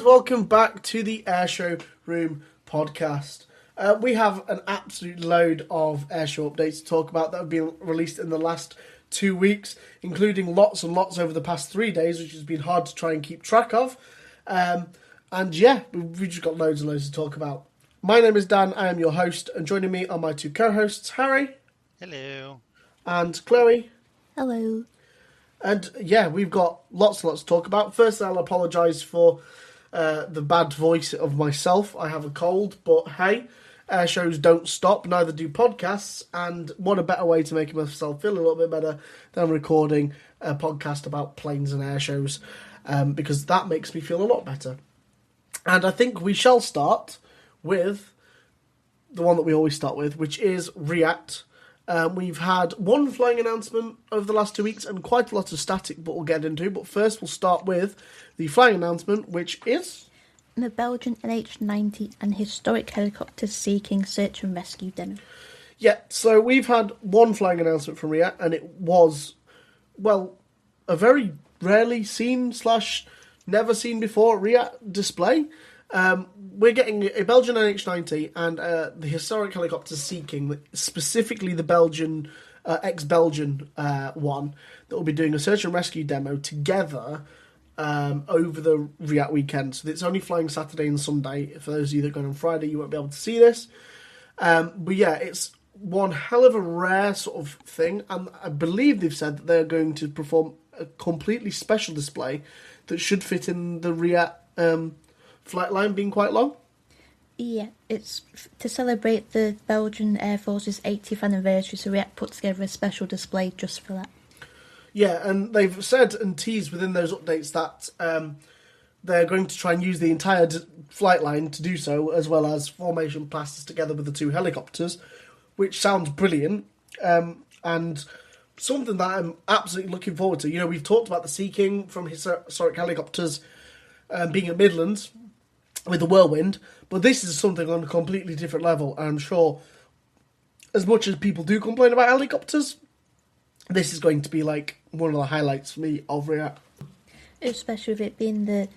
welcome back to the Airshow Room podcast. We have an absolute load of Airshow updates to talk about that have been released in the last 2 weeks, including lots and lots over the past 3 days, which has been hard to try and keep track of. And yeah, we've just got loads and loads to talk about. My name is Dan, I am your host, and joining me are my two co-hosts, Harry. Hello. And Chloe. Hello. And yeah, we've got lots and lots to talk about. First, I'll apologise for the bad voice of myself. I have a cold, but hey, air shows don't stop, neither do podcasts. And what a better way to make myself feel a little bit better than recording a podcast about planes and air shows, because that makes me feel a lot better. And I think we shall start with the one that we always start with, which is React. We've had one flying announcement over the last 2 weeks and quite a lot of static, but we'll get into. But first, we'll start with the flying announcement, which is The Belgian NH90 and historic helicopter seeking search and rescue demo. Yeah, so we've had one flying announcement from React, and it was, well, a very rarely seen / never seen before React display. We're getting a Belgian NH90 and the historic helicopter seeking, specifically the Belgian, ex-Belgian one, that will be doing a search and rescue demo together over the React weekend. So it's only flying Saturday and Sunday. For those of you that go on Friday, you won't be able to see this. But yeah, it's one hell of a rare sort of thing, and I believe they've said that they're going to perform a completely special display that should fit in the React flight line being quite long. Yeah, it's to celebrate the Belgian Air Force's 80th anniversary, so React put together a special display just for that. Yeah, and they've said and teased within those updates that they're going to try and use the entire flight line to do so, as well as formation passes together with the two helicopters, which sounds brilliant, and something that I'm absolutely looking forward to. You know, we've talked about the seeking from historic helicopters being at Midlands with the Whirlwind, but this is something on a completely different level, and I'm sure as much as people do complain about helicopters, this is going to be like one of the highlights for me of React. Especially with it being the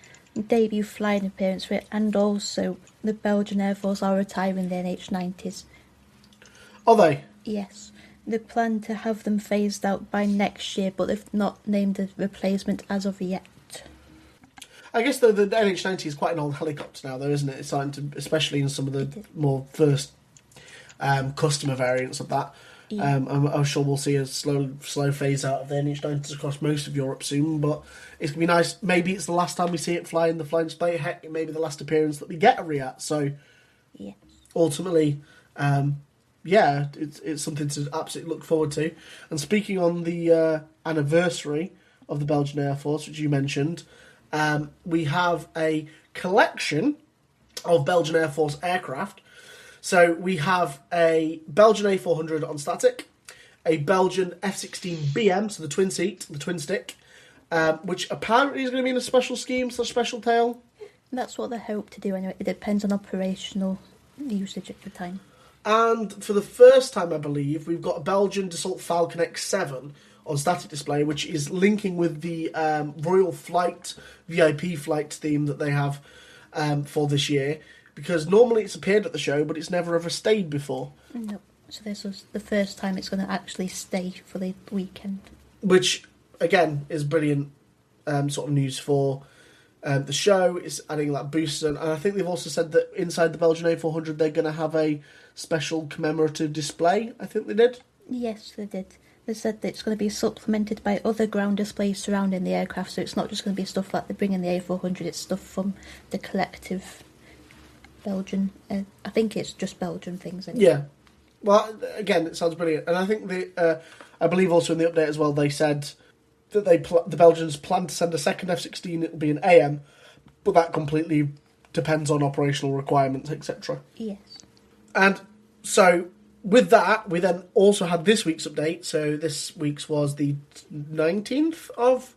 debut flying appearance for it, and also the Belgian Air Force are retiring their NH90s. Are they? Yes. They plan to have them phased out by next year, but they've not named a replacement as of yet. I guess the NH90 is quite an old helicopter now, though, isn't it? It's starting to, especially in some of the more first customer variants of that. Yeah. I'm sure we'll see a slow phase out of the NH90s across most of Europe soon, but it's going to be nice. Maybe it's the last time we see it fly in the flying display. Heck, it may be the last appearance that we get at React. So, yeah. Ultimately, yeah, it's something to absolutely look forward to. And speaking on the anniversary of the Belgian Air Force, which you mentioned, we have a collection of Belgian Air Force aircraft. So we have a Belgian A400 on static, a Belgian F-16BM, so the twin seat, the twin stick, which apparently is going to be in a special scheme, special tail. That's what they hope to do anyway. It depends on operational usage at the time. And for the first time, I believe, we've got a Belgian Dassault Falcon X7 on static display, which is linking with the Royal Flight VIP flight theme that they have for this year. Because normally it's appeared at the show, but it's never ever stayed before. No. So this was the first time it's going to actually stay for the weekend. Which, again, is brilliant sort of news for the show. It's adding that boost. And I think they've also said that inside the Belgian A400 they're going to have a special commemorative display. I think they did. Yes, they did. They said that it's going to be supplemented by other ground displays surrounding the aircraft, so it's not just going to be stuff like they bring in the A400, it's stuff from the collective Belgian, I think it's just Belgian things anyway. Yeah. Well, again, it sounds brilliant. And I think I believe also in the update as well, they said that the Belgians plan to send a second F-16, it'll be an AM, but that completely depends on operational requirements, etc. Yes. And so, with that, we then also had this week's update. So this week's was the 19th of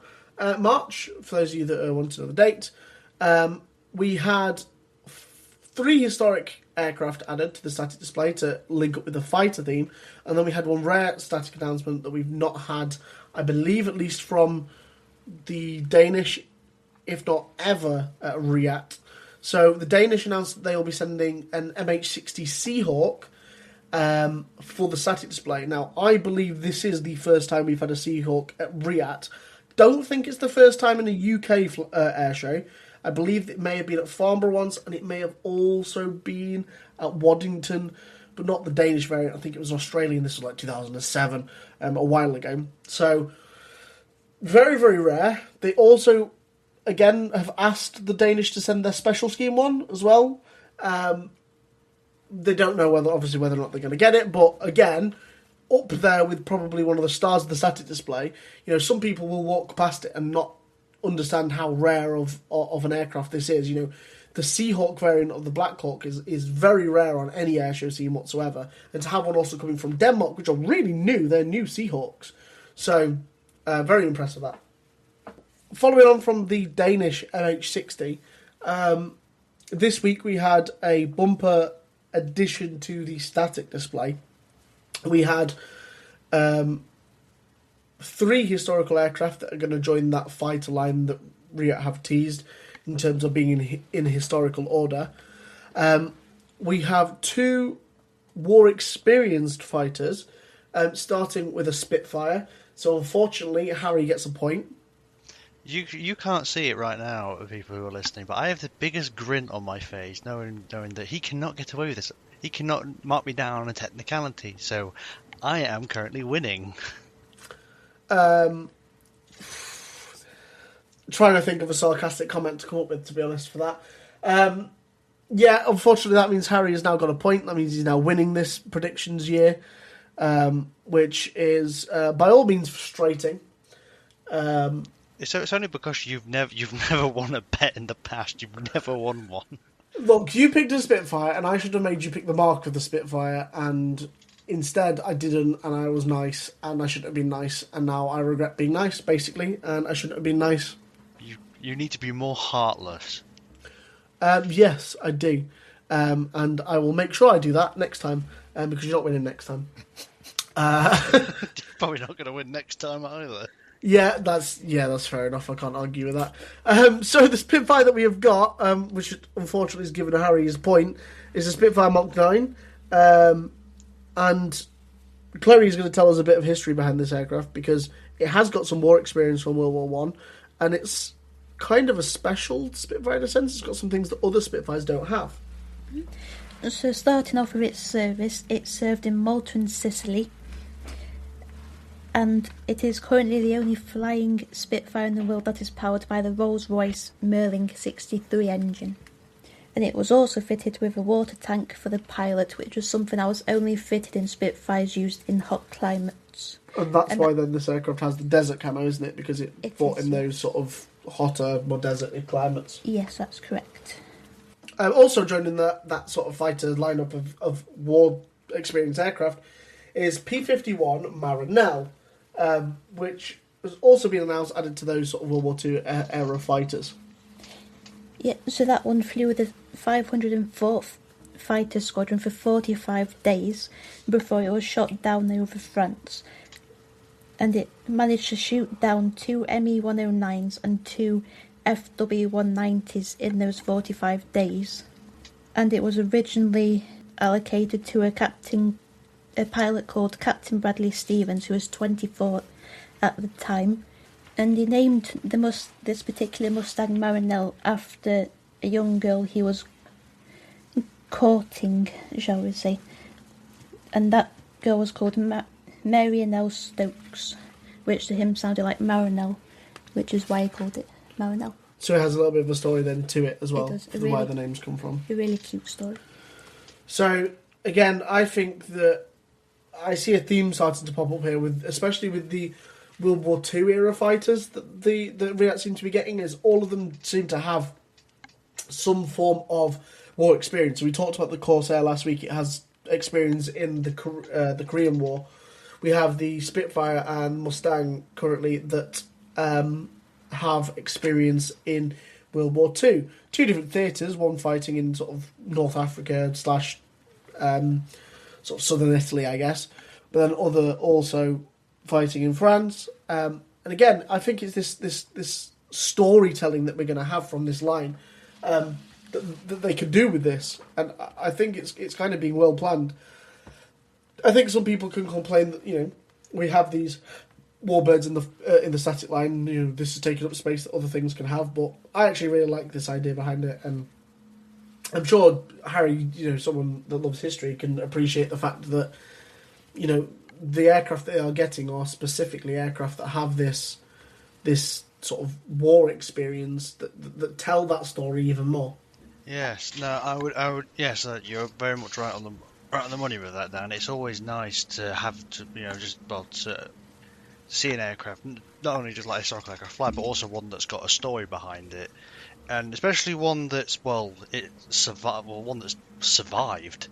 March, for those of you that want to know the date. We had 3 historic aircraft added to the static display to link up with the fighter theme, and then we had one rare static announcement that we've not had, I believe, at least from the Danish, if not ever, React, So the Danish announced that they will be sending an MH60 Seahawk for the static display. Now, I believe this is the first time we've had a Seahawk at Riyadh. Don't think it's the first time in a UK air show. I believe it may have been at Farnborough once, and it may have also been at Waddington, but not the Danish variant. I think it was Australian. This was like 2007, a while ago. So, very, very rare. They also, again, have asked the Danish to send their special scheme one as well. They don't know whether or not they're going to get it, but again, up there with probably one of the stars of the static display. You know, some people will walk past it and not understand how rare of an aircraft this is. You know, the Seahawk variant of the Black Hawk is very rare on any airshow scene whatsoever, and to have one also coming from Denmark, which are really new, they're new Seahawks. So, very impressed with that. Following on from the Danish MH60, this week we had a bumper addition to the static display. We had 3 historical aircraft that are going to join that fighter line that Riyadh have teased in terms of being in historical order. We have 2 war-experienced fighters, starting with a Spitfire. So unfortunately, Harry gets a point. You can't see it right now, people who are listening, but I have the biggest grin on my face, knowing that he cannot get away with this. He cannot mark me down on a technicality, so I am currently winning. Trying to think of a sarcastic comment to come up with, to be honest, for that. Yeah, unfortunately, that means Harry has now got a point. That means he's now winning this predictions year, which is by all means frustrating. So it's only because you've never won a bet in the past. You've never won one. Look, you picked a Spitfire, and I should have made you pick the mark of the Spitfire, and instead I didn't, and I was nice, and I shouldn't have been nice, and now I regret being nice, basically, and I shouldn't have been nice. You need to be more heartless. Yes, I do. And I will make sure I do that next time, because you're not winning next time. You're probably not going to win next time either. Yeah, that's fair enough. I can't argue with that. So the Spitfire that we have got, which unfortunately is given Harry his point, is a Spitfire Mach 9. And Chloe is going to tell us a bit of history behind this aircraft, because it has got some war experience from World War One, and it's kind of a special Spitfire in a sense. It's got some things that other Spitfires don't have. So starting off with its service, it served in Malta and Sicily, and it is currently the only flying Spitfire in the world that is powered by the Rolls-Royce Merlin 63 engine. And it was also fitted with a water tank for the pilot, which was something that was only fitted in Spitfires used in hot climates. And that's why then this aircraft has the desert camo, isn't it? Because it fought in those sort of hotter, more deserty climates. Yes, that's correct. Also joining that sort of fighter lineup of war experienced aircraft is P-51 Marinelle, which has also been announced added to those sort of World War II era fighters. Yeah, so that one flew with the 504th Fighter Squadron for 45 days before it was shot down over France. And it managed to shoot down 2 Me-109s and 2 FW-190s in those 45 days. And it was originally allocated to a pilot called Captain Bradley Stevens, who was 24 at the time. And he named this particular Mustang Marinelle after a young girl he was courting, shall we say. And that girl was called Marianelle Stokes, which to him sounded like Marinelle, which is why he called it Marinelle. So it has a little bit of a story then to it as well, really, where the names come from. A really cute story. So, again, I think that I see a theme starting to pop up here, especially with the World War II era fighters that the Riyadh seem to be getting, is all of them seem to have some form of war experience. So we talked about the Corsair last week. It has experience in the Korean War. We have the Spitfire and Mustang currently that have experience in World War II. 2 different theatres, one fighting in sort of North Africa / sort of southern Italy, I guess, but then other also fighting in France. And again, I think it's this storytelling that we're going to have from this line. that they could do with this, and I think it's kind of being well planned. I think some people can complain that we have these warbirds in the static line. This is taking up space that other things can have, but I actually really like this idea behind it, and I'm sure Harry, someone that loves history, can appreciate the fact that the aircraft they are getting are specifically aircraft that have this sort of war experience that tell that story even more. Yes, no, I would. Yes, you're very much right on the money with that, Dan. It's always nice to have to, to see an aircraft, not only just like a historical aircraft fly, but also one that's got a story behind it, and especially one that's one that's survived.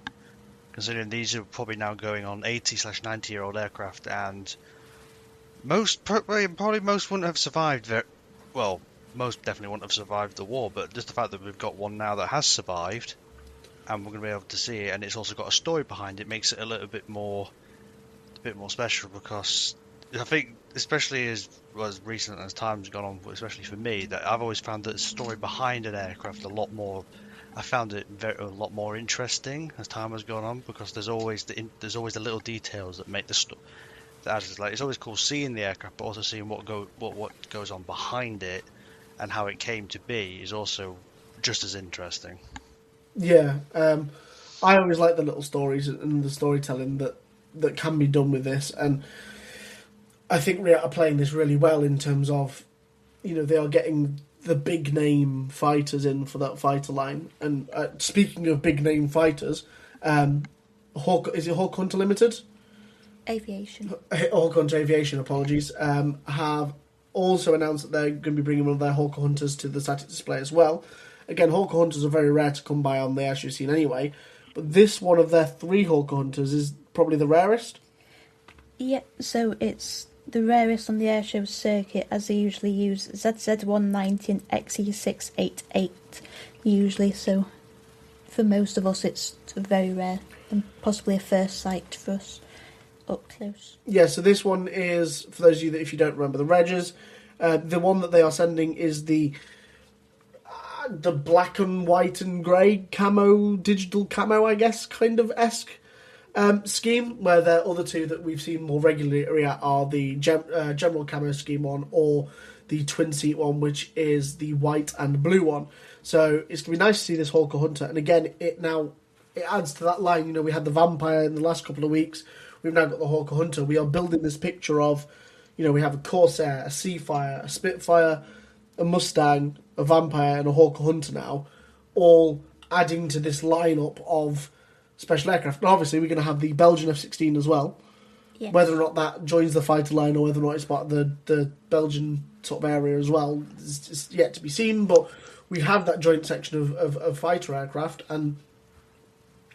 Considering these are probably now going on 80/90-year-old aircraft, and probably most wouldn't have survived. Most definitely wouldn't have survived the war, but just the fact that we've got one now that has survived, and we're going to be able to see it, and it's also got a story behind it, makes it a little bit more special. Because I think, especially as recent as time's gone on, especially for me, that I've always found that the story behind an aircraft a lot more. I found it a lot more interesting as time has gone on, because there's always the little details that make the story. It's always cool seeing the aircraft, but also seeing what goes on behind it and how it came to be is also just as interesting. Yeah, I always like the little stories and the storytelling that can be done with this, and I think Riat are playing this really well in terms of, they are getting the big name fighters in for that fighter line. And speaking of big name fighters, is it Hawk Hunter Limited? Aviation. Hawk Hunter Aviation, apologies, have also announced that they're going to be bringing one of their Hawker Hunters to the static display as well. Again, Hawker Hunters are very rare to come by on the airshow scene anyway, but this one of their 3 Hawker Hunters is probably the rarest. Yeah, so it's the rarest on the airshow circuit, as they usually use ZZ190 and XE688 usually, so for most of us it's very rare and possibly a first sight for us up close. Yeah, so this one is, for those of you that, if you don't remember the regs, the one that they are sending is the black and white and grey camo, digital camo, I guess, kind of esque scheme, where the other 2 that we've seen more regularly are the general camo scheme one, or the twin seat one, which is the white and blue one. So it's going to be nice to see this Hawker Hunter, and again, it adds to that line. We had the Vampire in the last couple of weeks. We've now got the Hawker Hunter. We are building this picture of, we have a Corsair, a Seafire, a Spitfire, a Mustang, a Vampire, and a Hawker Hunter now, all adding to this lineup of special aircraft. And obviously, we're going to have the Belgian F-16 as well. Yes. Whether or not that joins the fighter line, or whether or not it's part of the Belgian sort of area as well, is yet to be seen. But we have that joint section of fighter aircraft, and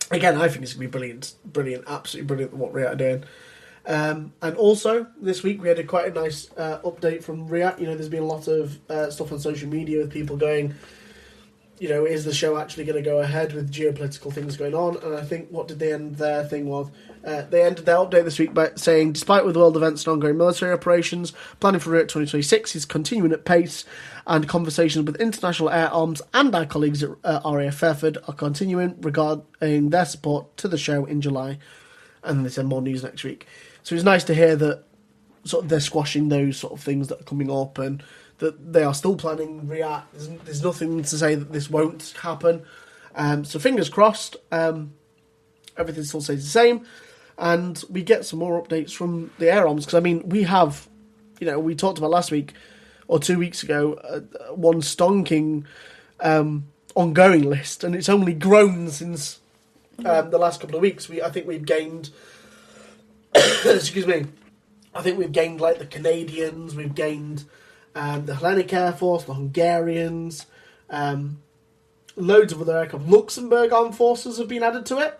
again, I think it's going to be brilliant, absolutely brilliant what Riat are doing. And also, this week we had quite a nice update from Riat. There's been a lot of stuff on social media with people going, is the show actually going to go ahead with geopolitical things going on? And I think, what did they end their thing with? They ended their update this week by saying, despite with world events and ongoing military operations, planning for Riat 2026 is continuing at pace, and conversations with international air arms and our colleagues at RAF Fairford are continuing regarding their support to the show in July. And they said more news next week. So it's nice to hear that sort of they're squashing those sort of things that are coming up, and that they are still planning Riat. There's nothing to say that this won't happen. So fingers crossed, everything still stays the same, and we get some more updates from the air arms. Because, we have, we talked about last week or 2 weeks ago, one stonking ongoing list, and it's only grown since the last couple of weeks. I think we've gained, excuse me, I think we've gained like the Canadians, we've gained the Hellenic Air Force, the Hungarians, loads of other aircraft. Luxembourg Armed Forces have been added to it.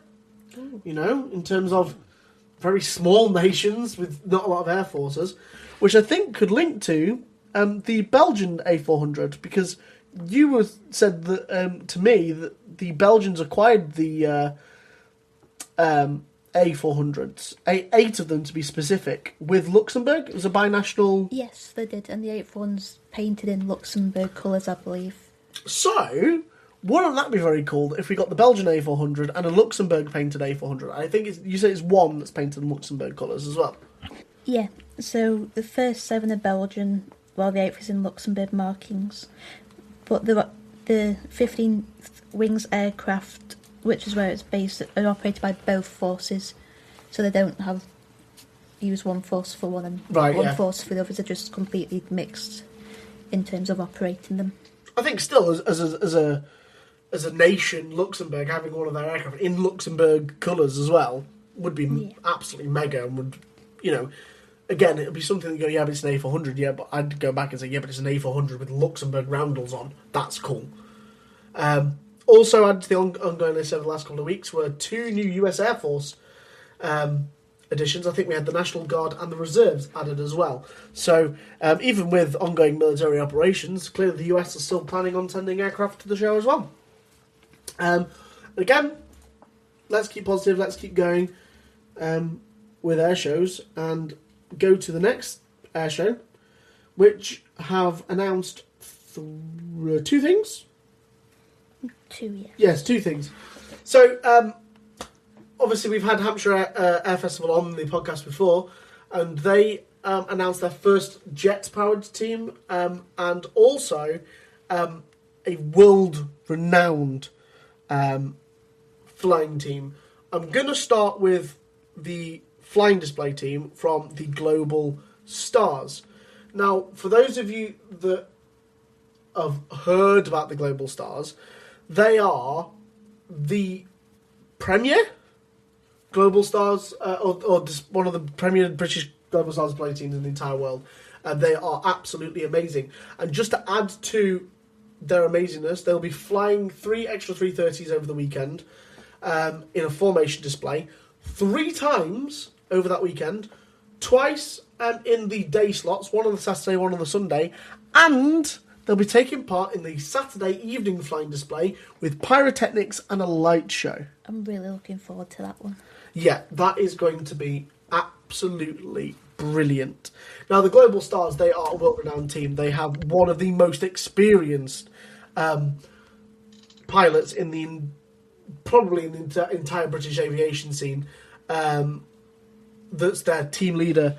In terms of very small nations with not a lot of air forces, which I think could link to the Belgian A400, because you said that to me that the Belgians acquired the A400s, 8 of them to be specific, with Luxembourg. It was a binational. Yes, they did, and the 8th one's painted in Luxembourg colours, I believe. So, Wouldn't that be very cool if we got the Belgian A400 and a Luxembourg painted A400? I think you say it's one that's painted in Luxembourg colours as well. Yeah, so the first 7 are Belgian, while the 8th is in Luxembourg markings. But the 15th Wings aircraft, which is where it's based, are operated by both forces. So they don't use one force for one and one force for the others. They're just completely mixed in terms of operating them. I think still, as a nation, Luxembourg having all of their aircraft in Luxembourg colours as well would be absolutely mega, and would, again, it would be something that go, yeah, but it's an A400, yeah, but I'd go back and say, yeah, but it's an A400 with Luxembourg roundels on. That's cool. Also added to the ongoing list over the last couple of weeks were 2 new US Air Force additions. I think we had the National Guard and the Reserves added as well. So even with ongoing military operations, clearly the US is still planning on sending aircraft to the show as well. Again, let's keep positive, let's keep going with air shows and go to the next air show, which have announced 2 things. 2, yeah. Yes, 2 things. So, obviously we've had Hampshire Air Festival on the podcast before, and they announced their first jet-powered team, and also a world-renowned flying team. I'm going to start with the flying display team from the Global Stars. Now, for those of you that have heard about the Global Stars, they are the premier Global Stars, or just one of the premier British Global Stars display teams in the entire world. And they are absolutely amazing. And just to add to their amazingness, they'll be flying 3 extra 330s over the weekend in a formation display 3 times over that weekend, twice in the day slots, one on the Saturday, one on the Sunday, and they'll be taking part in the Saturday evening flying display with pyrotechnics and a light show. I'm really looking forward to that one. Yeah, that is going to be absolutely brilliant. Now, the Global Stars, they are a world-renowned team. They have one of the most experienced pilots probably in the entire British aviation scene. That's their team leader,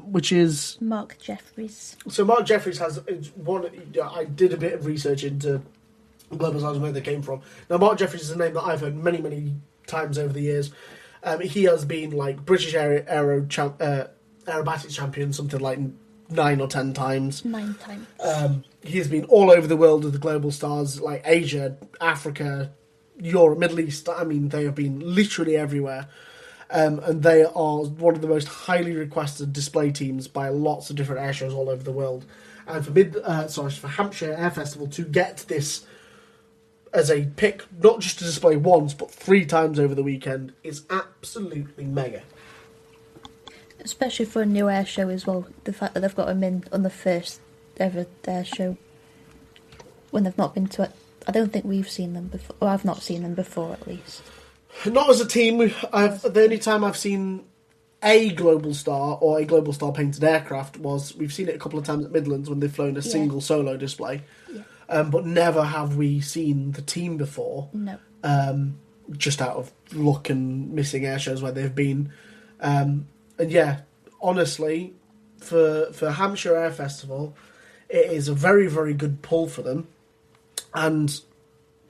which is Mark Jeffries. So Mark Jeffries has one. I did a bit of research into Global Stars and where they came from. Now, Mark Jeffries is a name that I've heard many, many times over the years. He has been like British aerobatics champion, something like 9 or 10 times. 9 times. He has been all over the world with the Global Stars, like Asia, Africa, Europe, Middle East. I mean, they have been literally everywhere. And they are one of the most highly requested display teams by lots of different air shows all over the world. And for Hampshire Air Festival to get this as a pick, not just to display once, but 3 times over the weekend, is absolutely mega. Especially for a new air show as well. The fact that they've got them in on the first ever air show when they've not been to it. I don't think we've seen them before. Or I've not seen them before, at least. Not as a team. The only time I've seen a Global Star or a Global Star painted aircraft was, we've seen it a couple of times at Midlands when they've flown a single solo display. Yeah. But never have we seen the team before. No. Just out of luck and missing air shows where they've been. And yeah, honestly, for Hampshire Air Festival, it is a very, very good pull for them. And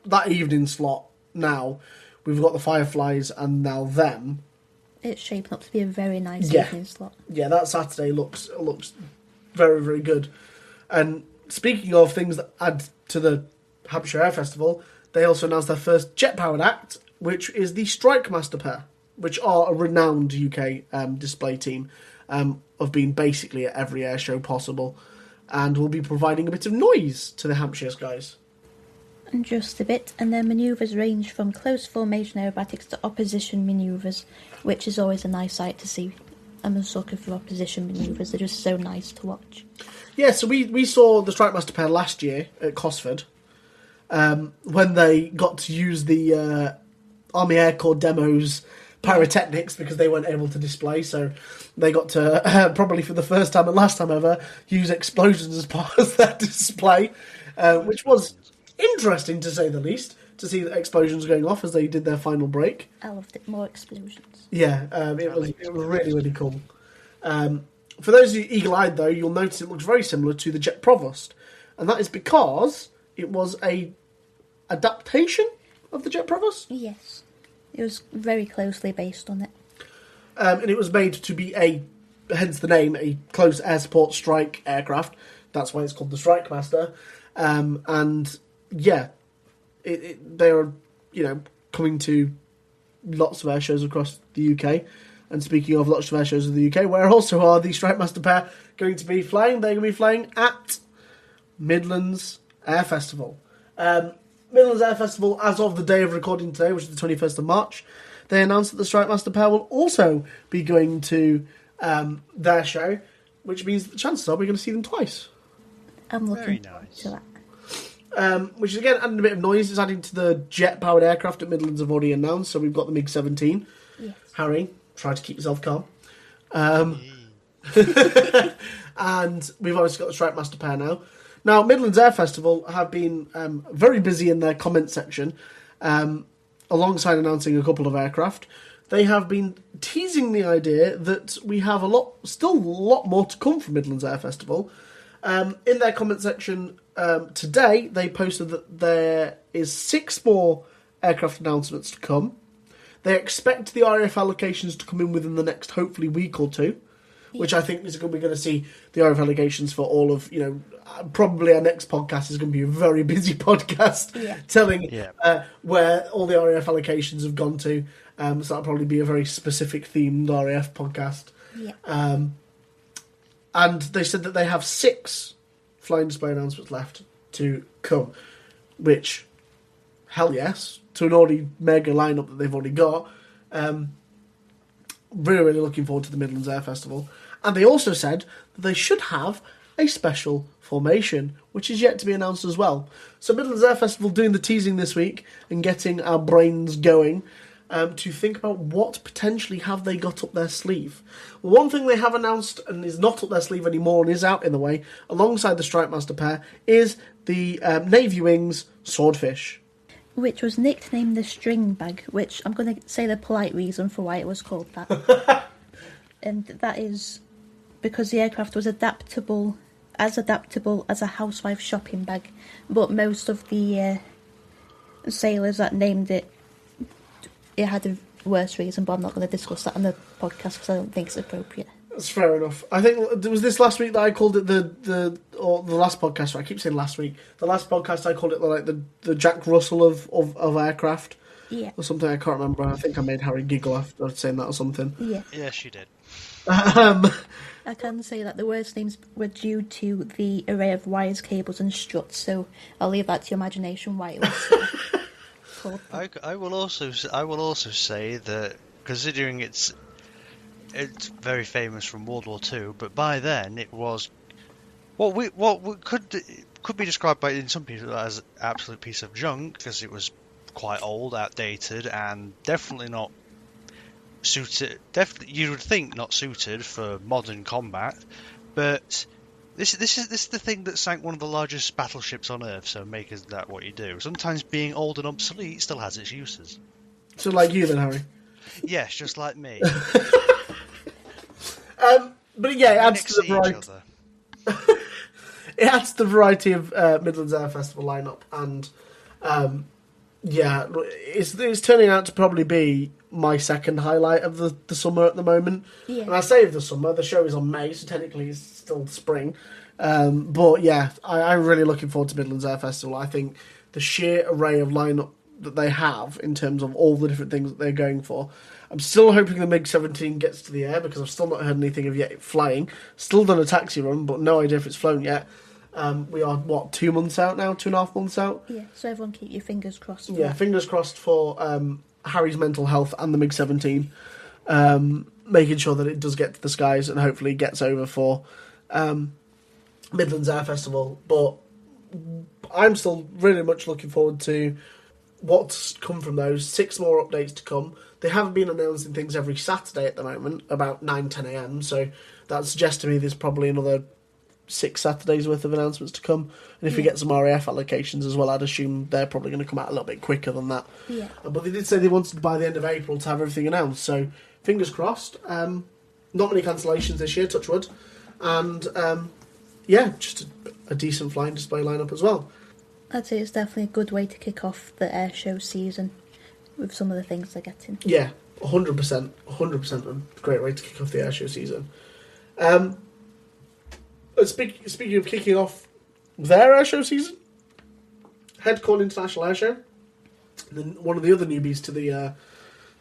that evening slot now, we've got the Fireflies and now them. It's shaping up to be a very nice evening slot. Yeah, that Saturday looks very, very good. And speaking of things that add to the Hampshire Air Festival, they also announced their first jet-powered act, which is the Strike Master pair, which are a renowned UK display team, of being basically at every air show possible, and will be providing a bit of noise to the Hampshire skies. And just a bit, and their manoeuvres range from close formation aerobatics to opposition manoeuvres, which is always a nice sight to see. I'm a sucker for opposition manoeuvres, they're just so nice to watch. Yeah, so we saw the Strike Master pair last year at Cosford, when they got to use the Army Air Corps demos pyrotechnics because they weren't able to display, so they got to, probably for the first time and last time ever, use explosions as part of their display, which was interesting to say the least, to see the explosions going off as they did their final break. I loved it. More explosions. Yeah, it was really, really cool. For those of you eagle-eyed, though, you'll notice it looks very similar to the Jet Provost. And that is because it was a adaptation of the Jet Provost. Yes. It was very closely based on it. And it was made to be hence the name, a close air support strike aircraft. That's why it's called the Strike Master. And yeah, they are, coming to lots of air shows across the UK. And speaking of lots of air shows in the UK, where also are the Strike Master pair going to be flying? They're going to be flying at Midlands Air Festival. Midlands Air Festival, as of the day of recording today, which is the 21st of March, they announced that the Strike Master pair will also be going to their show, which means that the chances are we're going to see them twice. I'm looking forward to that. Which is, again, adding a bit of noise. It's adding to the jet-powered aircraft that Midlands have already announced. So we've got the MiG-17. Yes. Harry, try to keep yourself calm. And we've obviously got the Strike Master pair now. Now, Midlands Air Festival have been very busy in their comment section, alongside announcing a couple of aircraft. They have been teasing the idea that we have still a lot more to come from Midlands Air Festival. In their comment section today, they posted that there is 6 more aircraft announcements to come. They expect the RAF allocations to come in within the next, hopefully, week or two, which I think is going to be going to see the RAF allocations for all of, probably our next podcast is going to be a very busy podcast telling where all the RAF allocations have gone to. So that'll probably be a very specific themed RAF podcast. Yeah. And they said that they have 6 flying display announcements left to come, which, hell yes, to an already mega lineup that they've already got. Really, really looking forward to the Midlands Air Festival. And they also said that they should have a special formation, which is yet to be announced as well. So Midlands Air Festival doing the teasing this week and getting our brains going to think about what potentially have they got up their sleeve. Well, one thing they have announced and is not up their sleeve anymore and is out in the way, alongside the Strike Master pair, is the Navy Wings Swordfish. Which was nicknamed the String Bag, which I'm going to say the polite reason for why it was called that. And that is because the aircraft was adaptable as a housewife shopping bag. But most of the sailors that named it had a worse reason, but I'm not going to discuss that on the podcast because I don't think it's appropriate. That's fair enough. I think it was this last week that I called it the last podcast. I keep saying last week. The last podcast I called it the Jack Russell of aircraft. Yeah. Or something, I can't remember. I think I made Harry giggle after saying that or something. Yeah. Yes, you did. I can say that the worst names were due to the array of wires, cables and struts, so I'll leave that to your imagination why it was called that. I will also say that, considering it's very famous from World War II, but by then it was what could be described in some people as an absolute piece of junk, because it was quite old, outdated, and definitely not suited. Definitely, you would think not suited for modern combat. But this is the thing that sank one of the largest battleships on Earth. So make that what you do. Sometimes being old and obsolete still has its uses. So like you then, Harry. Yes, just like me. But yeah, it adds to the variety. It adds to the variety of Midlands Air Festival lineup, and it's turning out to probably be my second highlight of the summer at the moment. Yeah. And I say of the summer, the show is on May, so technically it's still spring. But yeah, I'm really looking forward to Midlands Air Festival. I think the sheer array of lineup that they have in terms of all the different things that they're going for. I'm still hoping the MiG-17 gets to the air, because I've still not heard anything of it flying. Still done a taxi run, but no idea if it's flown yet. We are, 2 months out now? 2.5 months out? Yeah, so everyone keep your fingers crossed. Yeah, fingers crossed for Harry's mental health and the MiG-17. Making sure that it does get to the skies and hopefully gets over for Midlands Air Festival. But I'm still really much looking forward to what's come from those. 6 more updates to come. They haven't been announcing things every Saturday at the moment, about 9-10 a.m, so that suggests to me there's probably another 6 Saturdays worth of announcements to come. And if we get some RAF allocations as well, I'd assume they're probably going to come out a little bit quicker than that. Yeah. But they did say they wanted by the end of April to have everything announced. So fingers crossed. Not many cancellations this year, touch wood. And just a decent flying display lineup as well. I'd say it's definitely a good way to kick off the airshow season with some of the things they're getting. Yeah, 100%. 100% a great way to kick off the airshow season. Speaking of kicking off their airshow season, Headcorn International Airshow, one of the other newbies to the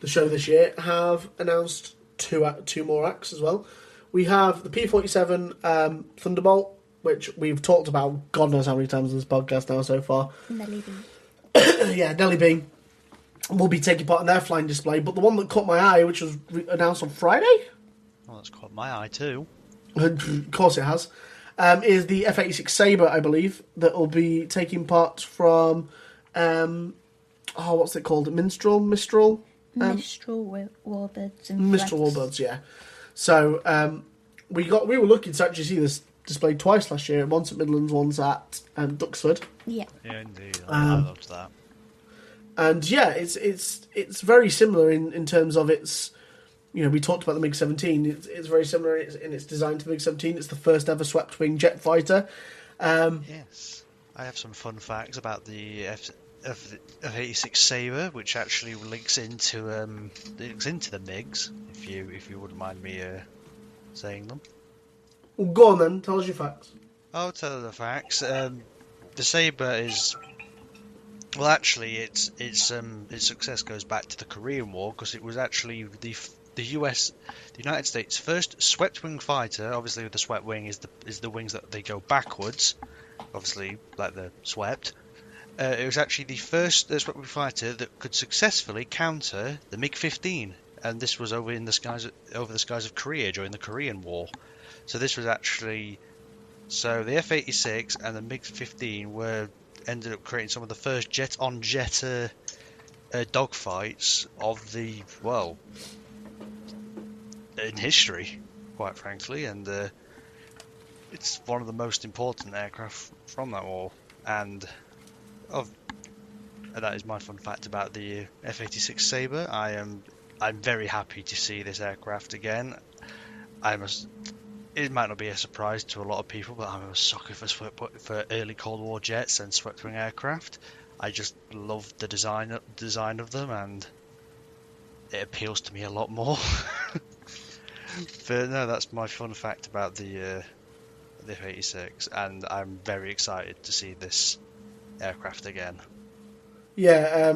show this year, have announced two more acts as well. We have the P-47 Thunderbolt, which we've talked about God knows how many times in this podcast now so far. Nelly B. Yeah, Nelly B will be taking part in their flying display, but the one that caught my eye, which was announced on Friday... Well, that's caught my eye too. Of course it has. Is the F-86 Sabre, I believe, that will be taking part from... what's it called? Mistral? Mistral Warbirds. Mistral Warbirds, yeah. So we were lucky to actually see this displayed twice last year. Once at Midlands, once at Duxford. Yeah. Yeah, indeed. I loved that. And yeah, it's very similar in terms of its. You know, we talked about the MiG-17. It's very similar in its design to the MiG-17. It's the first ever swept-wing jet fighter. Yes, I have some fun facts about the F-86 Sabre, which actually links into the MiGs. If you wouldn't mind me saying them. Well, go on then. Tell us your facts. I'll tell you the facts. The Sabre is. Well, actually, its success goes back to the Korean War, because it was actually the United States' first swept-wing fighter. Obviously, the swept wing is the wings that they go backwards, obviously, like the swept. It was actually the first swept-wing fighter that could successfully counter the MiG-15, and this was over the skies of Korea during the Korean War. So this was actually the F-86 and the MiG-15 ended up creating some of the first jet-on-jet dogfights of the in history, quite frankly, and it's one of the most important aircraft from that war. And that is my fun fact about the F-86 Sabre. I'm very happy to see this aircraft again. It might not be a surprise to a lot of people, but I'm a sucker for early Cold War jets and swept-wing aircraft. I just love the design of them, and it appeals to me a lot more. But no, that's my fun fact about the F-86, and I'm very excited to see this aircraft again. Yeah,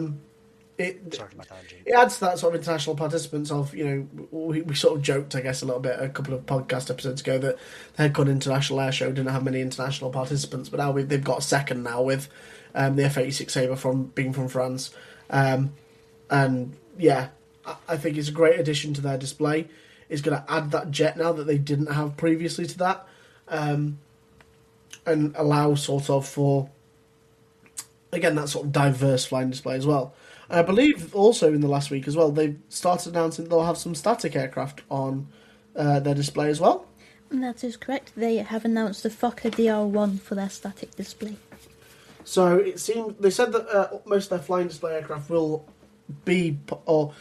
Sorry for my tangent. It adds to that sort of international participants of, we sort of joked, I guess, a little bit a couple of podcast episodes ago that the Headcorn International Airshow didn't have many international participants, but now they've got a second now with the F-86 Sabre being from France. And yeah, I think it's a great addition to their display. It's going to add that jet now that they didn't have previously to that, and allow sort of for, again, that sort of diverse flying display as well. And I believe also in the last week as well, they've started announcing they'll have some static aircraft on their display as well. And that is correct. They have announced the Fokker DR1 for their static display. So it seemed they said that most of their flying display aircraft will be, or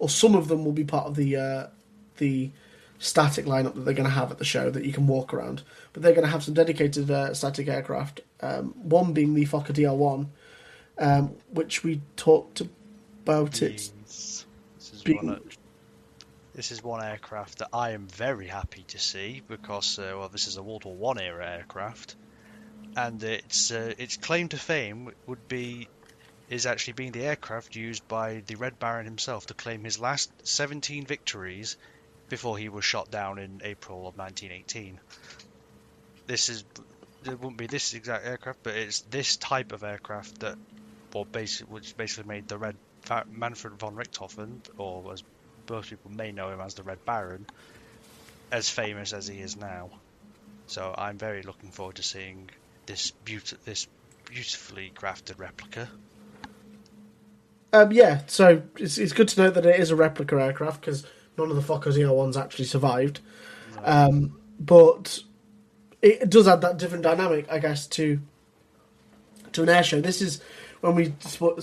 some of them will be part of the static lineup that they're going to have at the show that you can walk around. But they're going to have some dedicated static aircraft. One being the Fokker DR1, which we talked about. This is one aircraft that I am very happy to see because this is a World War I era aircraft, and its claim to fame is actually being the aircraft used by the Red Baron himself to claim his last 17 victories before he was shot down in April of 1918. It wouldn't be this exact aircraft, but it's this type of aircraft which basically made the Manfred von Richthofen, or as most people may know him as the Red Baron, as famous as he is now. So I'm very looking forward to seeing this beautifully crafted replica. Yeah, so it's good to know that it is a replica aircraft because none of the Fokker ZR1s actually survived. No. But it does add that different dynamic, I guess, to an air show. This is when we spoke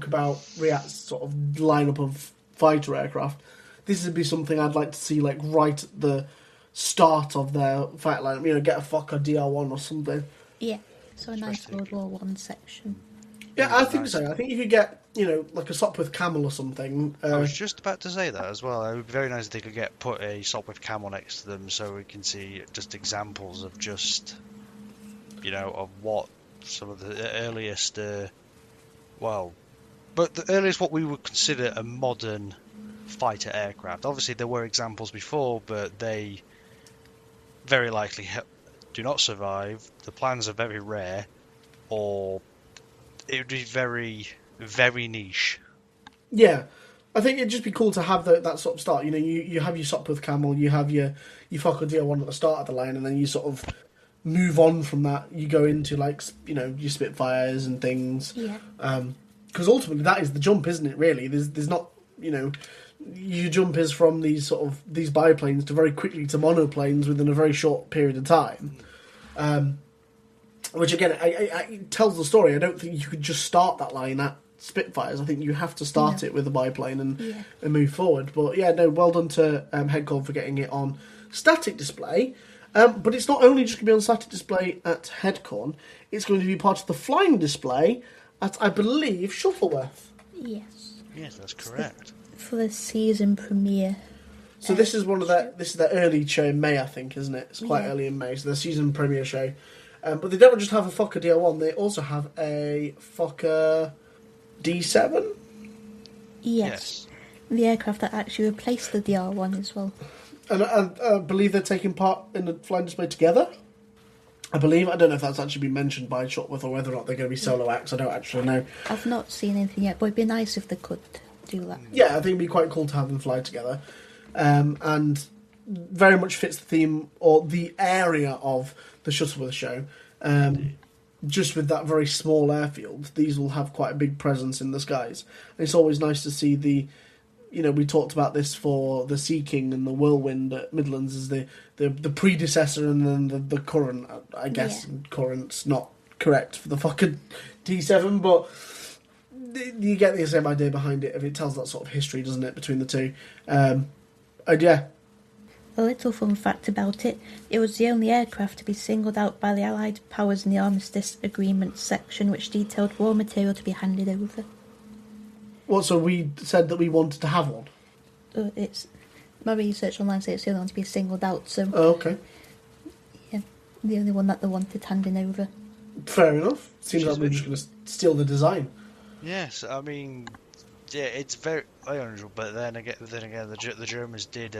about Riyadh's sort of lineup of fighter aircraft. This would be something I'd like to see, like, right at the start of their fight lineup. You know, get a Fokker DR1 or something. Yeah, so a nice World War One section. Yeah, I think so. I think you could get, you know, like a Sopwith Camel or something. I was just about to say that as well. It would be very nice if they could put a Sopwith Camel next to them, so we can see just examples of just, you know, of what some of the earliest, but the earliest what we would consider a modern fighter aircraft. Obviously, there were examples before, but they very likely do not survive. The plans are very rare, or it would be very, very niche. Yeah, I think it'd just be cool to have that sort of start. You know, you have your Sopwith Camel, you have your Fokker DR1 at the start of the line, and then you sort of move on from that. You go into, like, you know, your Spitfires and things. Yeah. Because ultimately that is the jump, isn't it? Really, there's not, you know, your jump is from these biplanes to very quickly to monoplanes within a very short period of time. Which again, it tells the story. I don't think you could just start that line at Spitfires. I think you have to start it with a biplane and move forward. But yeah, no, well done to Headcorn for getting it on static display. But it's not only just going to be on static display at Headcorn, it's going to be part of the flying display at, I believe, Shuttleworth. Yes. Yes, that's correct. For the season premiere. So this is this is their early show in May, I think, isn't it? It's quite early in May, so their season premiere show. But they don't just have a Fokker DR1, they also have a Fokker D7? Yes. The aircraft that actually replaced the DR1 as well. And I believe they're taking part in the flying display together. I believe. I don't know if that's actually been mentioned by Shotworth or whether or not they're going to be solo acts. I don't actually know. I've not seen anything yet, but it'd be nice if they could do that. Yeah, I think it'd be quite cool to have them fly together. And very much fits the theme or the area of the Shuttleworth show. Just with that very small airfield, these will have quite a big presence in the skies. And it's always nice to see the... You know, we talked about this for the Sea King and the Whirlwind at Midlands as the predecessor and then the current. I guess current's not correct for the fucking T7, but you get the same idea behind it. If it tells that sort of history, doesn't it, between the two? And yeah. A little fun fact about it, it was the only aircraft to be singled out by the Allied powers in the Armistice Agreement section, which detailed war material to be handed over. What, so we said that we wanted to have one? It's my research online says it's the only one to be singled out, so... Oh, okay. Yeah, the only one that they wanted handing over. Fair enough. Seems like we're just going to steal the design. Yes, I mean, yeah, it's very unusual, but then again, the Germans did...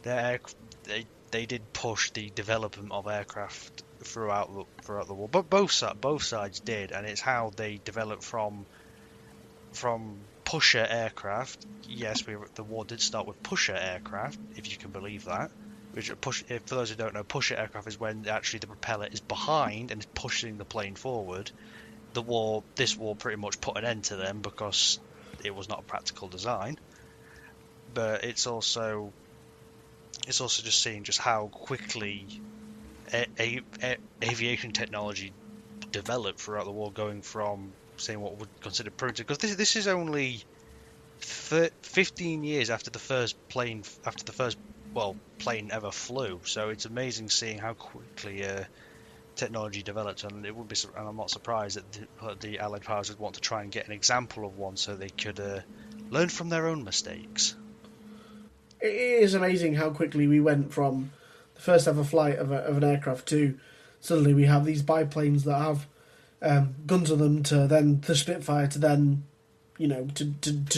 They did push the development of aircraft throughout the war, but both sides did, and it's how they developed from pusher aircraft. Yes, the war did start with pusher aircraft, if you can believe that. For those who don't know, pusher aircraft is when actually the propeller is behind and is pushing the plane forward. This war pretty much put an end to them because it was not a practical design. But it's also just seeing just how quickly aviation technology developed throughout the war, going from saying what would consider primitive, because this is only 15 years after the first plane ever flew. So it's amazing seeing how quickly technology developed, and I'm not surprised that the Allied powers would want to try and get an example of one so they could learn from their own mistakes. It is amazing how quickly we went from the first ever flight of an aircraft to suddenly we have these biplanes that have guns on them, to then the Spitfire, to then, you know, to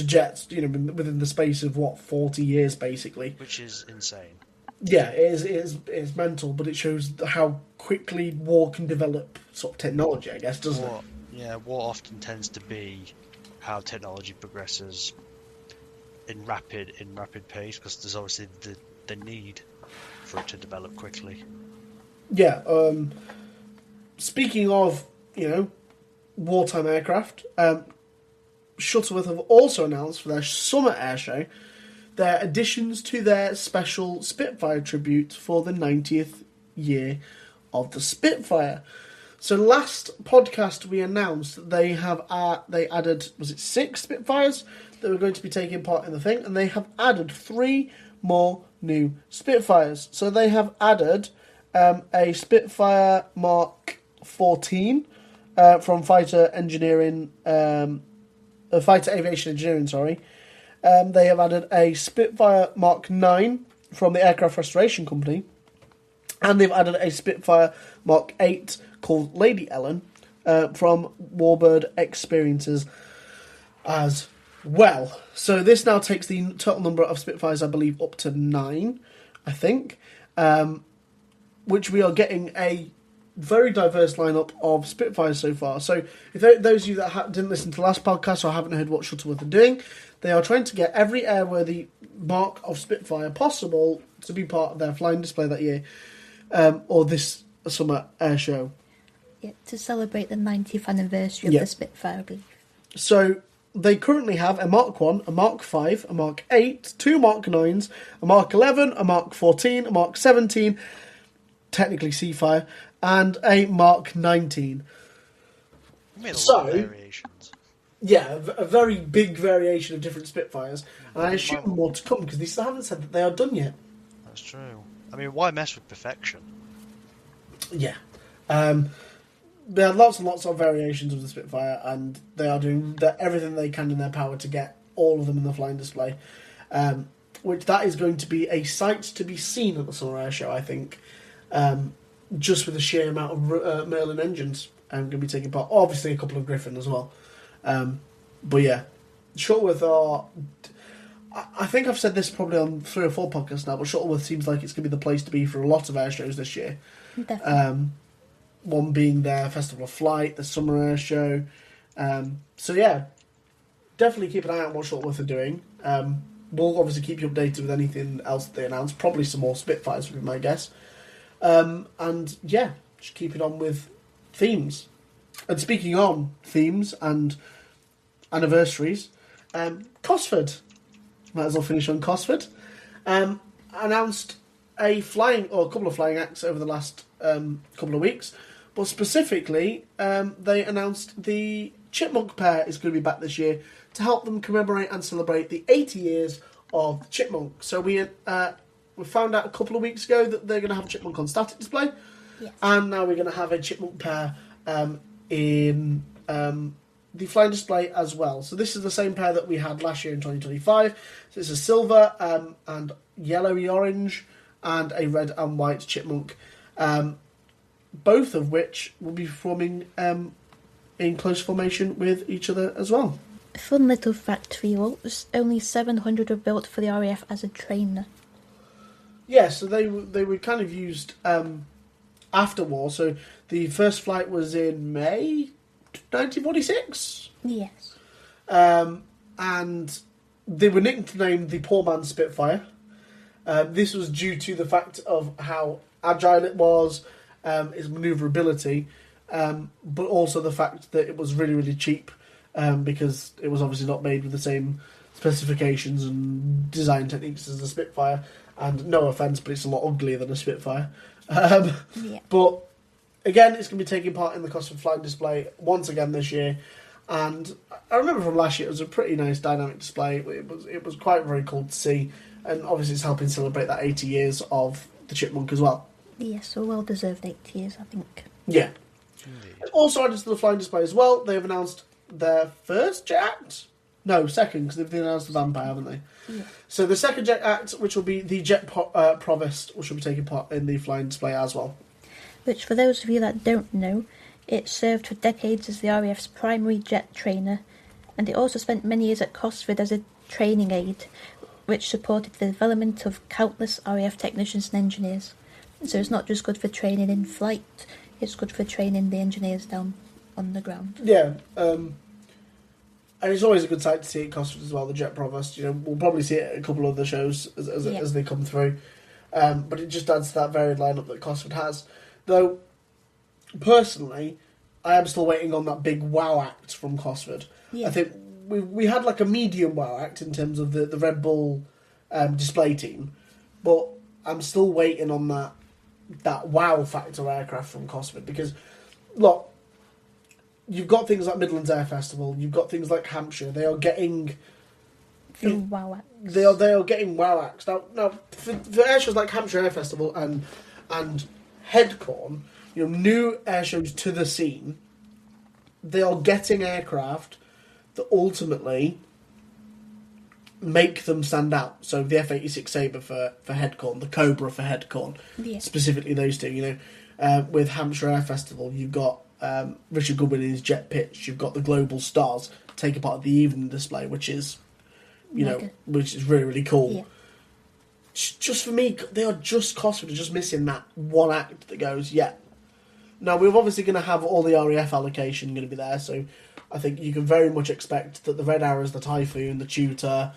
jets, you know, within the space of 40 years basically, which is insane. Yeah, it is mental, but it shows how quickly war can develop sort of technology, I guess, doesn't it? Yeah, war often tends to be how technology progresses in rapid pace, because there's obviously the need for it to develop quickly. Yeah. Speaking of, you know, wartime aircraft, Shuttleworth have also announced for their summer air show They're additions to their special Spitfire tribute for the 90th year of the Spitfire. So last podcast we announced that they added, was it 6 Spitfires that were going to be taking part in the thing, and they have added 3 more new Spitfires. So they have added a Spitfire Mark 14 from Fighter Aviation Engineering, sorry. They have added a Spitfire Mark 9 from the Aircraft Restoration Company, and they've added a Spitfire Mark 8 called Lady Ellen from Warbird Experiences as well. So this now takes the total number of Spitfires, I believe, up to 9, I think, which we are getting a very diverse lineup of Spitfires so far. So if those of you that didn't listen to the last podcast or haven't heard what Shuttleworth are doing, they are trying to get every airworthy mark of Spitfire possible to be part of their flying display that year, or this summer air show. Yeah, to celebrate the 90th anniversary of the Spitfire, I believe. So they currently have a Mark 1, a Mark 5, a Mark 8, 2 Mark 9s, a Mark 11, a Mark 14, a Mark 17, technically Seafire, and a Mark 19. Made a lot of variations. Yeah, a very big variation of different Spitfires. And I assume more to come, because they still haven't said that they are done yet. That's true. I mean, why mess with perfection? Yeah. There are lots and lots of variations of the Spitfire, and they are doing everything they can in their power to get all of them in the flying display. Which that is going to be a sight to be seen at the Summer Air Show, I think. Just with the sheer amount of Merlin engines going to be taking part. Obviously, a couple of Griffin as well. But yeah, Shuttleworth are... I think I've said this probably on 3 or 4 podcasts now, but Shuttleworth seems like it's going to be the place to be for a lot of air shows this year. Definitely. One being their Festival of Flight, the Summer Air Show. So yeah, definitely keep an eye on what Shuttleworth are doing. We'll obviously keep you updated with anything else that they announce. Probably some more Spitfires would be my guess. And yeah, just keep it on with themes. And speaking on themes and anniversaries, Cosford, might as well finish on Cosford, announced a couple of flying acts over the last couple of weeks, but specifically they announced the Chipmunk pair is going to be back this year to help them commemorate and celebrate the 80 years of Chipmunk. So we found out a couple of weeks ago that they're going to have Chipmunk on static display, yes. And now we're going to have a Chipmunk pair in the flying display as well. So this is the same pair that we had last year in 2025. So it's a silver and yellowy orange and a red and white Chipmunk, both of which will be performing in close formation with each other as well. A fun little fact for you all, only 700 were built for the RAF as a trainer. Yeah, so they were kind of used after war. So the first flight was in May 1946. Yes. And they were nicknamed the Poor Man's Spitfire. This was due to the fact of how agile it was, its manoeuvrability, but also the fact that it was really, really cheap, because it was obviously not made with the same specifications and design techniques as the Spitfire. And no offence, but it's a lot uglier than a Spitfire. But again, it's going to be taking part in the Cosford Flying Display once again this year. And I remember from last year, it was a pretty nice dynamic display. It was quite very cool to see. And obviously it's helping celebrate that 80 years of the Chipmunk as well. Yes, so well-deserved 80 years, I think. Yeah. Also added to the flying display as well, they've announced their first jet act? No, second, because they've announced the Vampire, haven't they? Yeah. So the second jet act, which will be the Jet Provost, which will be taking part in the flying display as well. Which, for those of you that don't know, it served for decades as the RAF's primary jet trainer, and it also spent many years at Cosford as a training aid, which supported the development of countless RAF technicians and engineers. So it's not just good for training in flight, it's good for training the engineers down on the ground. Yeah, and it's always a good sight to see at Cosford as well, the Jet Provost. You know, we'll probably see it at a couple of other shows as they come through. But it just adds to that varied lineup that Cosford has. Though, personally, I am still waiting on that big wow act from Cosford. Yeah. I think we had like a medium wow act in terms of the Red Bull display team, but I'm still waiting on that wow factor aircraft from Cosford, because look, you've got things like Midlands Air Festival, you've got things like Hampshire. They are getting wow acts. They are getting wow acts now. For air shows like Hampshire Air Festival and Headcorn, new air shows to the scene, they are getting aircraft that ultimately make them stand out. So the F-86 Sabre for Headcorn, the Cobra for Headcorn, specifically those two. With Hampshire Air Festival, you've got Richard Goodwin in his jet pitch. You've got the Global Stars taking part of the evening display, which is which is really, really cool. Yeah. Just for me, they are just Cosford are just missing that one act that goes, yeah. Now, we're obviously going to have all the RAF allocation going to be there, so I think you can very much expect that the Red Arrows, the Typhoon, the Tutor,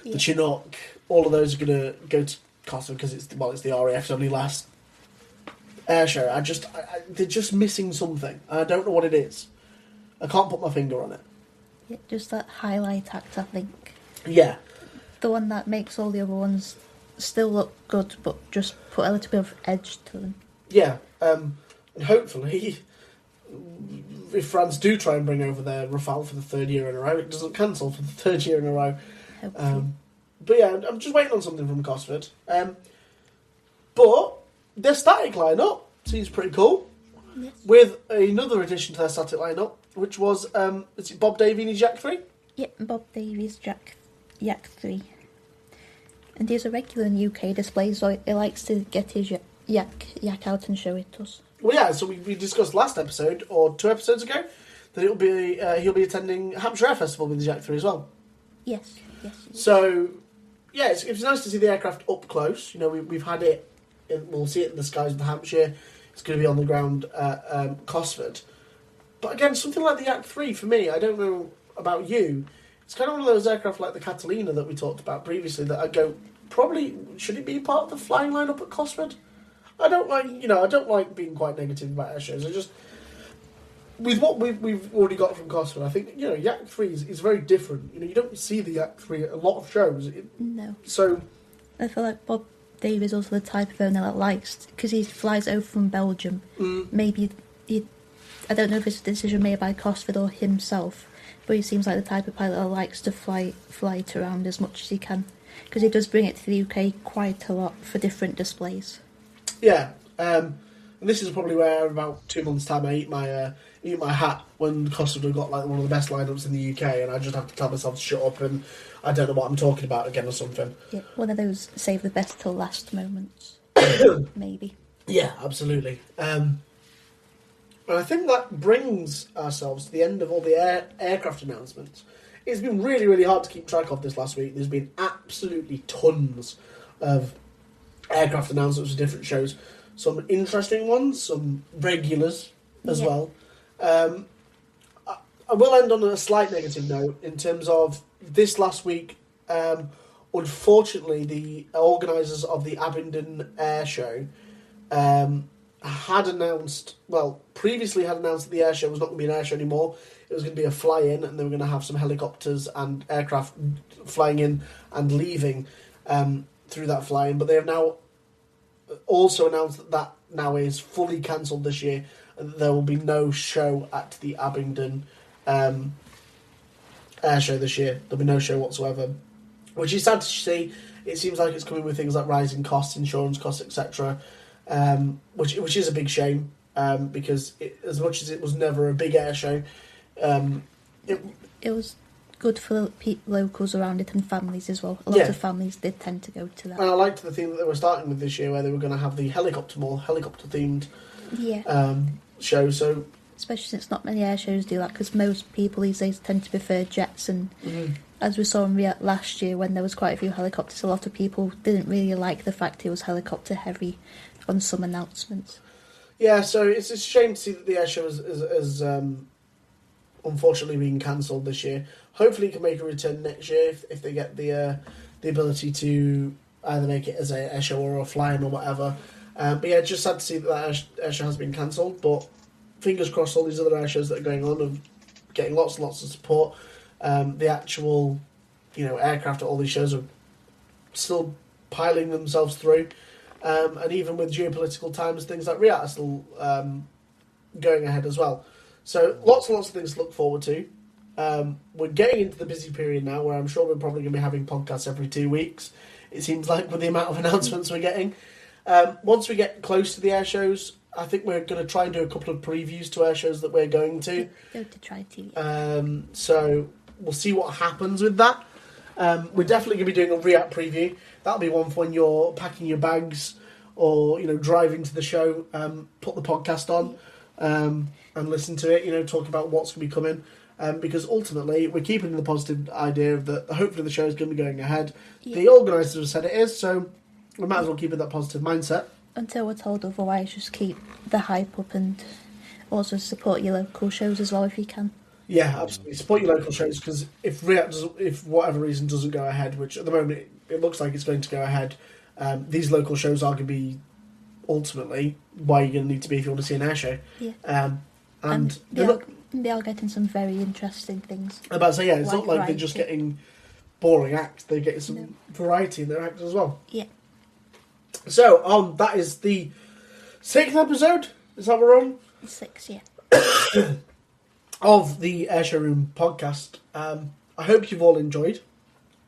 the Chinook, all of those are going to go to Cosford because it's the RAF's only last air show. They're just missing something. I don't know what it is. I can't put my finger on it. Yeah, just that highlight act, I think. Yeah. The one that makes all the other ones still look good, but just put a little bit of edge to them. Yeah, and hopefully, if France do try and bring over their Rafale for the third year in a row, it doesn't cancel for the third year in a row. But yeah, I'm just waiting on something from Cosford. But their static lineup seems pretty cool. Yes. With another addition to their static lineup, which was is it Bob Davey and his Yak 3? Yep, Bob Davies, Yak 3. And he's a regular in UK displays, so he likes to get his yak out and show it to us. Well, yeah, so we discussed last episode, or 2 episodes ago, that he'll be attending Hampshire Air Festival with his Yak 3 as well. Yes. So, yeah, it's nice to see the aircraft up close. We've had it, we'll see it in the skies of the Hampshire. It's going to be on the ground at Cosford. But again, something like the Yak 3, for me, I don't know about you, it's kind of one of those aircraft like the Catalina that we talked about previously that I go, probably, should it be part of the flying lineup at Cosford? I don't like being quite negative about air shows. I just, with what we've already got from Cosford, I think, Yak 3 is very different. You don't see the Yak 3 at a lot of shows. No. So, I feel like Bob Davies is also the type of owner that likes, because he flies over from Belgium, maybe I don't know if it's a decision made by Cosford or himself, but he seems like the type of pilot that likes to fly it around as much as he can, because he does bring it to the UK quite a lot for different displays. Yeah, and this is probably where about 2 months' time I eat my hat when Cosford have got like one of the best lineups in the UK, and I just have to tell myself to shut up and I don't know what I'm talking about again or something. Yeah, one of those save the best till last moments, maybe. Yeah, absolutely. And I think that brings ourselves to the end of all the aircraft announcements. It's been really, really hard to keep track of this last week. There's been absolutely tons of aircraft announcements for different shows. Some interesting ones, some regulars as well. I will end on a slight negative note in terms of this last week. Unfortunately, the organisers of the Abingdon Air Show previously had announced that the air show was not going to be an air show anymore. It was going to be a fly-in, and they were going to have some helicopters and aircraft flying in and leaving through that fly-in. But they have now also announced that now is fully cancelled this year, and that there will be no show at the Abingdon air show this year. There'll be no show whatsoever, which is sad to see. It seems like it's coming with things like rising costs, insurance costs, etc., which is a big shame, because as much as it was never a big air show, it was good for locals around it and families as well. A lot of families did tend to go to that. And I liked the theme that they were starting with this year, where they were going to have the helicopter themed show. So, especially since not many air shows do that, because most people these days tend to prefer jets, and as we saw in Riyadh last year when there was quite a few helicopters, a lot of people didn't really like the fact it was helicopter heavy on some announcements. Yeah, so it's a shame to see that the air show is unfortunately being cancelled this year. Hopefully it can make a return next year if they get the ability to either make it as an air show or a fly-in or whatever. But yeah, just sad to see that air show has been cancelled, but fingers crossed all these other air shows that are going on are getting lots and lots of support. The actual aircraft at all these shows are still piling themselves through. And even with geopolitical times, things like Riyadh are still going ahead as well. So lots and lots of things to look forward to. We're getting into the busy period now where I'm sure we're probably going to be having podcasts every 2 weeks. It seems like with the amount of announcements we're getting. Once we get close to the air shows, I think we're going to try and do a couple of previews to air shows that we're going to. Go to try to. So we'll see what happens with that. We're definitely going to be doing a React preview. That'll be one for when you're packing your bags or driving to the show. Put the podcast on and listen to it. Talk about what's going to be coming. Because ultimately, we're keeping the positive idea of that hopefully the show is going to be going ahead. Yeah. The organisers have said it is, so we might as well keep it that positive mindset. Until we're told otherwise, just keep the hype up and also support your local shows as well if you can. Yeah, absolutely. Support your local shows because if whatever reason doesn't go ahead, which at the moment it looks like it's going to go ahead, these local shows are going to be ultimately why you're going to need to be if you want to see an air show. Yeah. And they are getting some very interesting things. I'm about to say, it's not like they're just getting boring acts, they're getting some variety in their acts as well. Yeah. So, that is the 6th episode, is that we're on? 6, yeah. Of the Air Showroom podcast. I hope you've all enjoyed.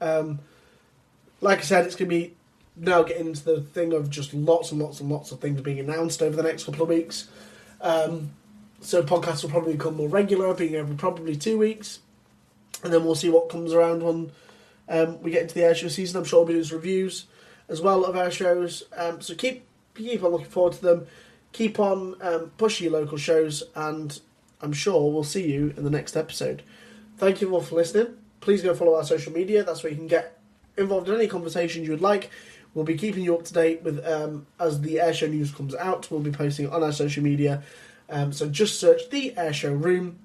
Like I said, it's going to be now getting into the thing of just lots and lots and lots of things being announced over the next couple of weeks. So podcasts will probably become more regular, being every probably 2 weeks. And then we'll see what comes around when we get into the airshow season. I'm sure we'll be doing reviews as well of air shows. So keep on looking forward to them. Keep on pushing your local shows, and I'm sure we'll see you in the next episode. Thank you all for listening. Please go follow our social media. That's where you can get involved in any conversations you would like. We'll be keeping you up to date with as the airshow news comes out. We'll be posting it on our social media. So just search the Airshow Room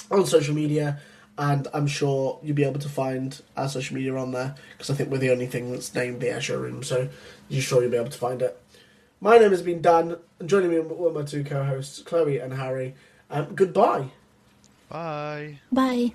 on social media, and I'm sure you'll be able to find our social media on there, because I think we're the only thing that's named the Airshow Room, so you're sure you'll be able to find it. My name has been Dan, and joining me were my two co-hosts, Chloe and Harry. Goodbye. Bye. Bye.